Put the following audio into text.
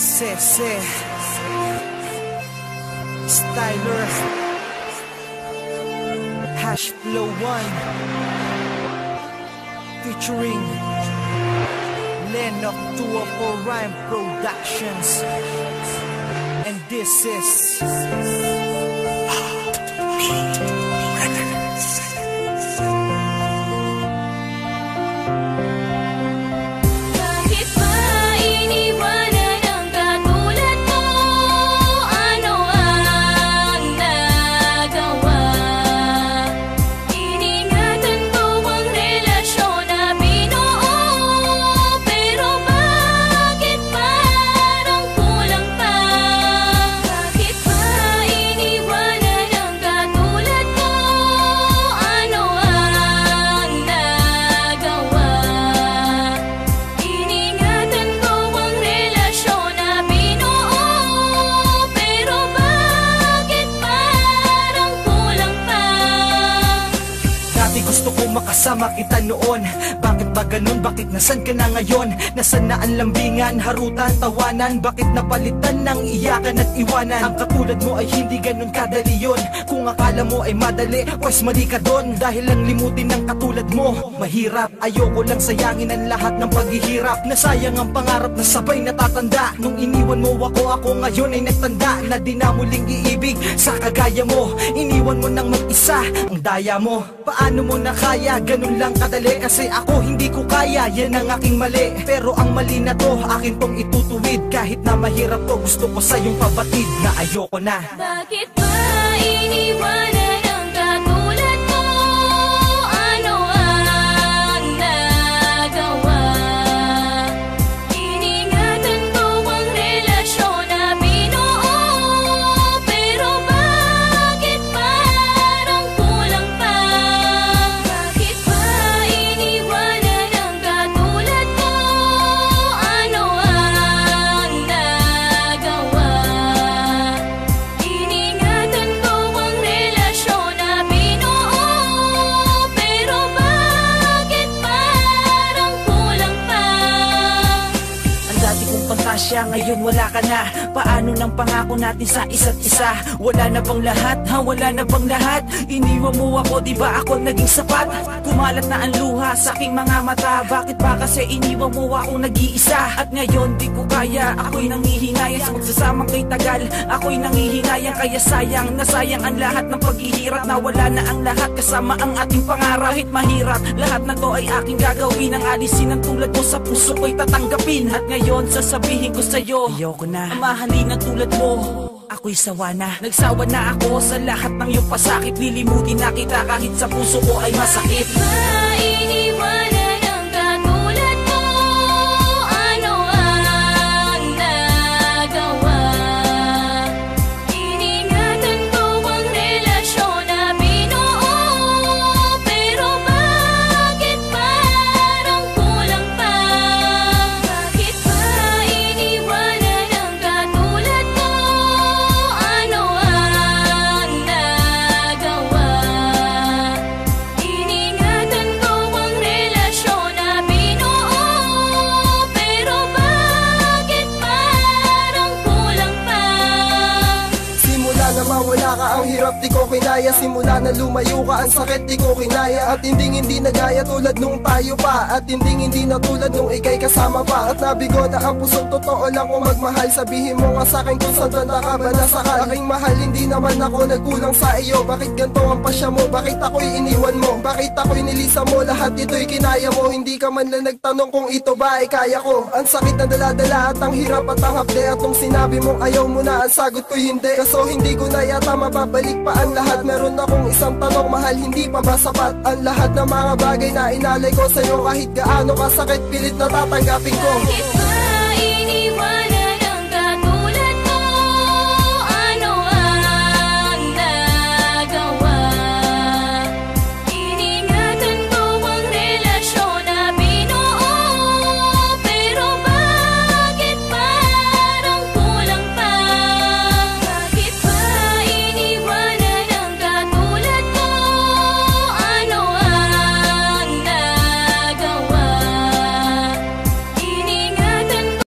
Sese Styler Hash Flow 1 featuring Len of 204 Rhyme Productions, and this is gusto ko makasama kita noon. Bakit ba ganun? Bakit nasan ka na ngayon? Nasan na ang lambingan, harutan, tawanan? Bakit napalitan ng iyakan at iwanan? Ang katulad mo ay hindi ganun kadali yun. Kung akala mo ay madali, pues mali ka doon. Dahil lang limutin ng katulad mo mahirap. Ayoko lang sayangin ang lahat ng paghihirap. Nasayang ang pangarap na sabay natatanda. Nung iniwan mo ako ngayon ay nagtanda na di na muling iibig sa kagaya mo. Iniwan mo nang mag-isa ang daya mo. Paano mo na kaya? Ganun lang kadali. Kasi ako hindi ko kaya, yan ang aking mali. Pero ang mali na to, akin tong itutuwid. Kahit na mahirap to, gusto ko sa'yong pabatid na ayoko na. Bakit ba iniwanan ang katulad mo? Ano ang nagawa? Iningatan ko ang relasyon na binuo. Pero bakit parang kulang pa? Bakit ba iniwanan ang katulad mo? Ano ang nagawa? Iningatan ko ang relasyon na binuo. Pero bakit parang kulang pa? Ang dati kong pantasya, ngayon wala ka na. Paano ng pangako natin sa isa't isa? Wala na bang lahat? Ha? Wala na bang lahat? Iniwan mo ako, di ba ako naging sapat? Kumalat na ang luha sa aking mga mata. Bakit ba kasi iniwan mo ako nag-iisa? At ngayon di ko kaya, ako'y nangihinayang sa magsasamang kay tagal. Ako'y nangihinayang kaya sayang, nasayang ang lahat ng paghihirap. Nawala na ang lahat kasama ang ating pangarap. Kahit mahirap, lahat na to ay aking gagawin. Ang alisin ng tulad mo sa puso ko'y tatanggapin. At ngayon sasabihin ko sa'yo, ayoko na mahalin na tulad mo. Ako'y sawa na, nagsawa na ako sa lahat ng iyong pasakit. Lilimutin na kita kahit sa puso ko ay masakit. Iniwanan ang katulad mo. Ano ang nagawa? Iningatan ko ang relasyon na binuo. Pero bakit parang kulang pa? Bakit ba iniwanan ang katulad mo? Ano ang nagawa? Iningatan ko ang relasyon na binuo. Pero bakit parang kulang pa? Simula na mawala ka ang hirap di ko kinaya. Simula na lumayo ka ang sakit di ko kinaya. At hindi nagaya tulad nung tayo pa. At hindi na tulad nung ikay kasama pa. At nabigo na ang pusong totoo lang kung magmahal. Sabihin mo nga sa'kin kung saan banda ka ba nasakal. Aking mahal hindi naman ako nagkulang sa iyo. Bakit ganito ang pasya mo? Bakit ako'y iniwan mo? Bakit ako'y nilisa mo? Lahat ito'y kinaya mo. Hindi ka man lang nagtanong kung ito ba ay kaya ko. Ang sakit na daladala at ang hirap at ang hapde. At nung sinabi mong ayaw mo na, ang sagot ko'y hindi. Kaso hindi ko na yata mababalik pa ang lahat. Meron akong isang tanong, mahal hindi pa ba sapat? Ang lahat ng mga bagay na inalay ko sa'yo. Kahit gaano kasakit, pilit na tatanggapin ko. Bakit ba iniwanan